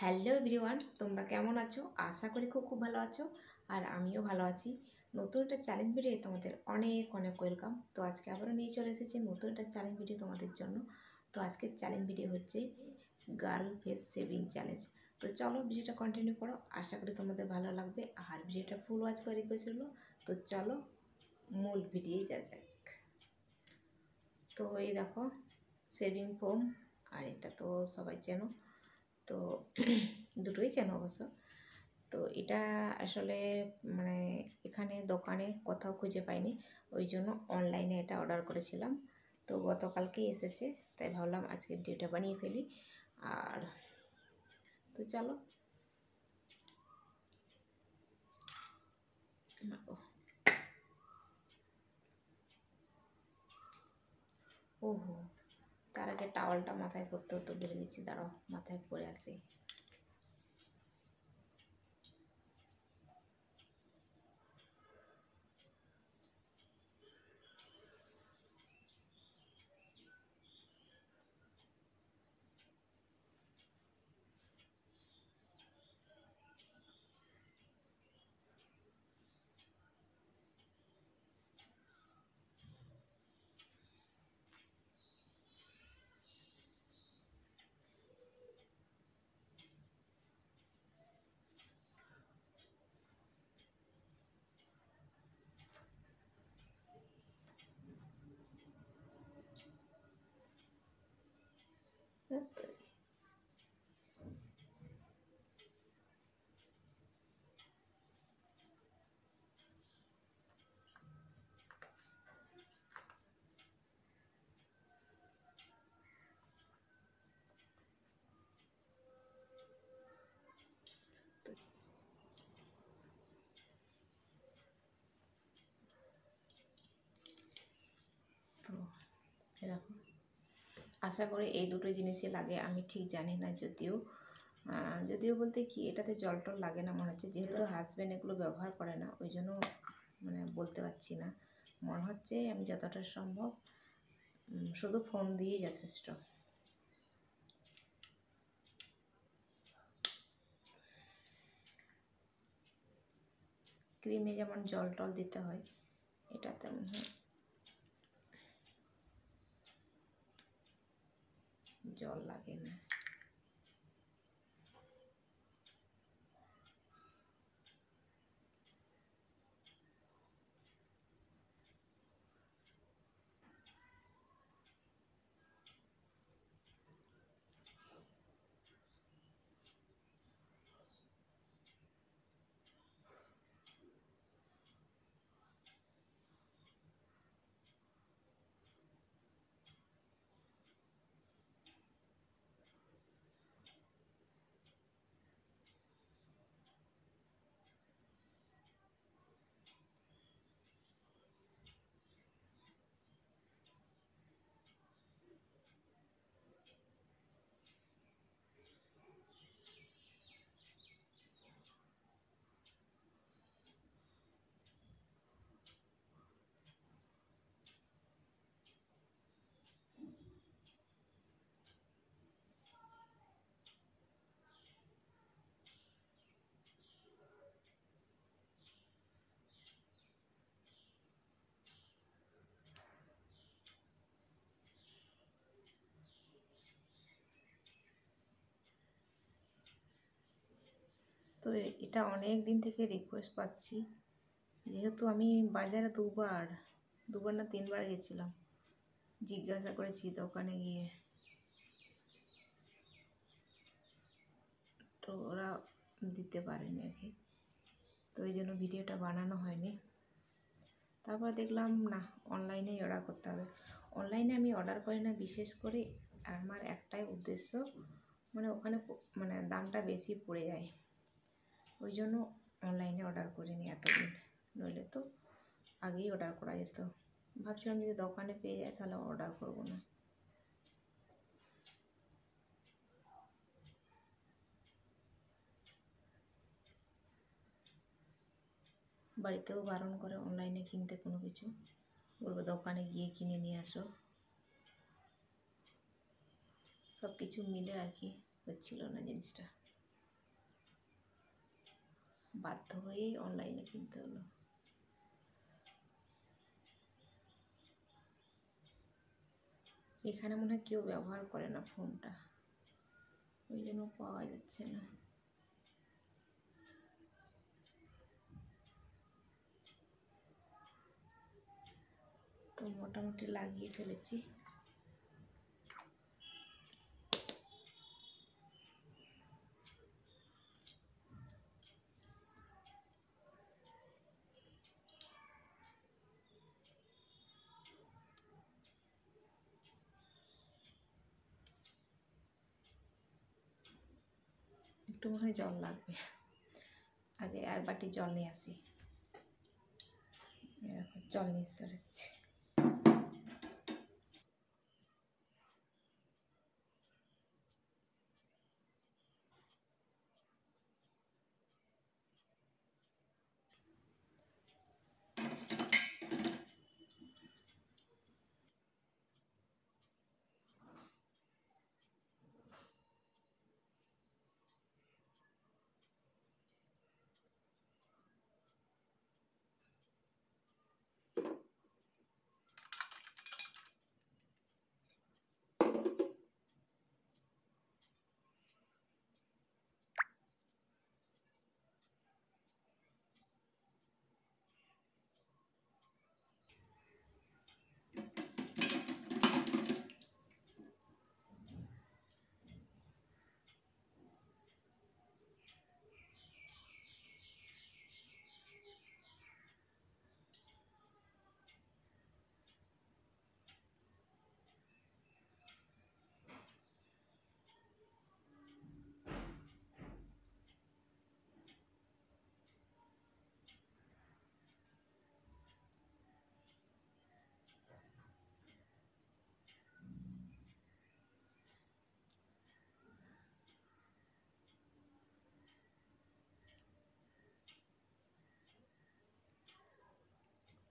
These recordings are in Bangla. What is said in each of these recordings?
হ্যালো এভরিওয়ান, তোমরা কেমন আছো? আশা করি খুব ভালো আছো। আর আমিও ভালো আছি। নতুন একটা চ্যালেঞ্জ ভিডিও তোমাদের অনেক অনেক ওয়েলকাম। তো আজকে আবারও নিয়ে চলে এসেছি নতুন একটা চ্যালেঞ্জ ভিডিও তোমাদের জন্য। তো আজকের চ্যালেঞ্জ ভিডিও হচ্ছে গার্ল ফেস শেভিং চ্যালেঞ্জ। তো চলো ভিডিওটা কন্টিনিউ করো, আশা করি তোমাদের ভালো লাগবে। আর ভিডিওটা ফুল ওয়াচ করে রিকোয়েস্ট হলো। তো চলো মূল ভিডিওই যা যাক। তো এই দেখো শেভিং ফোম, আর এটা তো সবাই চেনো। তো দুটোই চেনো অবশ্য। তো এটা আসলে মানে এখানে দোকানে কোথাও খুঁজে পাইনি, ওই জন্য অনলাইনে এটা অর্ডার করেছিলাম। তো গতকালকেই এসেছে, তাই ভাবলাম আজকে ভিডিওটা বানিয়ে ফেলি। আর তো চলো। ওহো, তার আগে টাওয়ালটা মাথায় পরতে হতো, ভুলে গেছি। দাঁড়াও, মাথায় পরে আসি। তো এরকম আশা করি এই দুটো জিনিসই লাগে, আমি ঠিক জানি না। যদিও যদিও বলতে কি, এটাতে জল টল লাগে না মনে হচ্ছে, যেহেতু হাজব্যান্ড এগুলো ব্যবহার করে না, ওই জন্য মানে বলতে পারছি না। মনে হচ্ছে আমি যতটা সম্ভব শুধু ফোন দিয়েই যথেষ্ট। ক্রিমে যেমন জল টল দিতে হয়, এটাতে জল লাগে না। তো এটা অনেক দিন থেকে রিকোয়েস্ট পাচ্ছি, যেহেতু আমি বাজারে দুবার না তিনবার গেছিলাম, জিজ্ঞাসা করেছি দোকানে গিয়ে, তো ওরা দিতে পারেনি আর কি। তো ওই জন্য ভিডিওটা বানানো হয়নি। তারপর দেখলাম না, অনলাইনেই অর্ডার করতে হবে। অনলাইনে আমি অর্ডার করি না বিশেষ করে, আমার একটাই উদ্দেশ্য, মানে ওখানে মানে দামটা বেশি পড়ে যায়, ওই জন্য অনলাইনে অর্ডার করিনি এতদিন। নইলে তো আগেই অর্ডার করা যেত। ভাবছিলাম যদি দোকানে পেয়ে যায় তাহলে অর্ডার করবো না। বাড়িতেও বারণ করে অনলাইনে কিনতে কোনো কিছু, বলবো দোকানে গিয়ে কিনে নিয়ে আসো। সব কিছু মিলে আর কি হচ্ছিল না জিনিসটা। বাধ্য হয়েই অনলাইনে কিনতে হলো। এখানে মনে হয় কেউ ব্যবহার করে না ফোনটা, ওই জন্য পাওয়া যাচ্ছে না। তো মোটামুটি লাগিয়ে ফেলেছি। একটু মনে হয় জল লাগবে, আগে এক বাটি জল নিয়ে আসি। জল নিয়ে চলে এসেছি।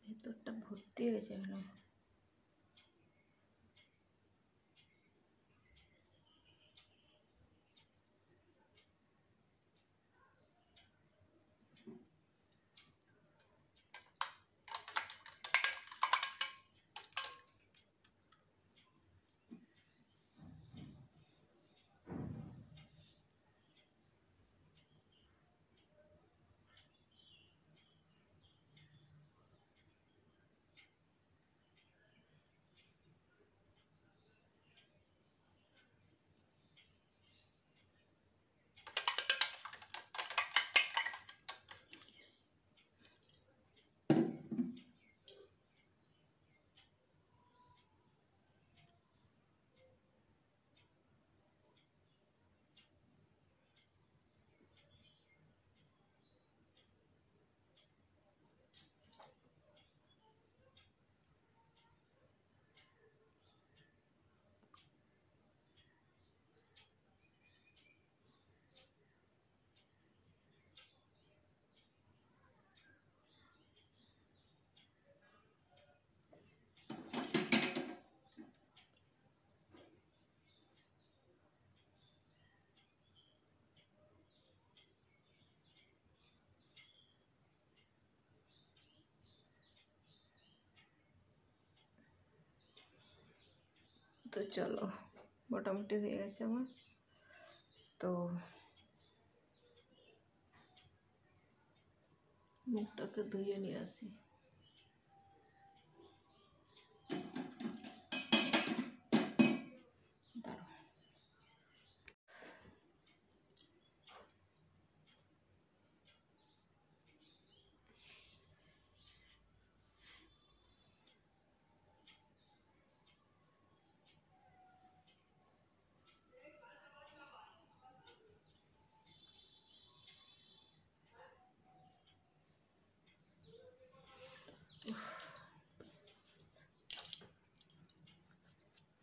ভেতরটা ভর্তি হয়েছে এখানে। তো চলো, মোটামুটি হয়ে গেছে আমার। তো মুখটাকে ধুয়ে নিয়ে আসি। দাঁড়াও।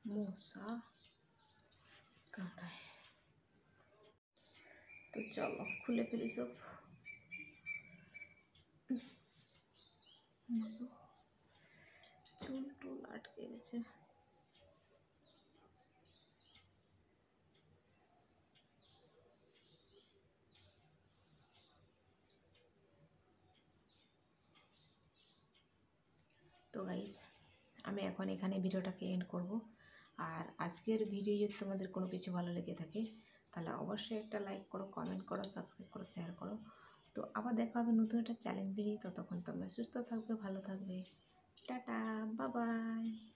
মশা কামড়ায়। তো চলো খুলে ফেলি সব। চুল টুল আটকে গেছে। তো গাইস আমি এখন এখানে ভিডিওটাকে এন্ড করব। আর আজকের ভিডিও যদি তোমাদের কোনো কিছু ভালো লেগে থাকে তাহলে অবশ্যই একটা লাইক করো, কমেন্ট করো, সাবস্ক্রাইব করো, শেয়ার করো। তো আবার দেখা হবে নতুন একটা চ্যালেঞ্জ ভিডিও। ততক্ষণ তোমরা সুস্থ থাকবে, ভালো থাকবে। Tata, bye bye.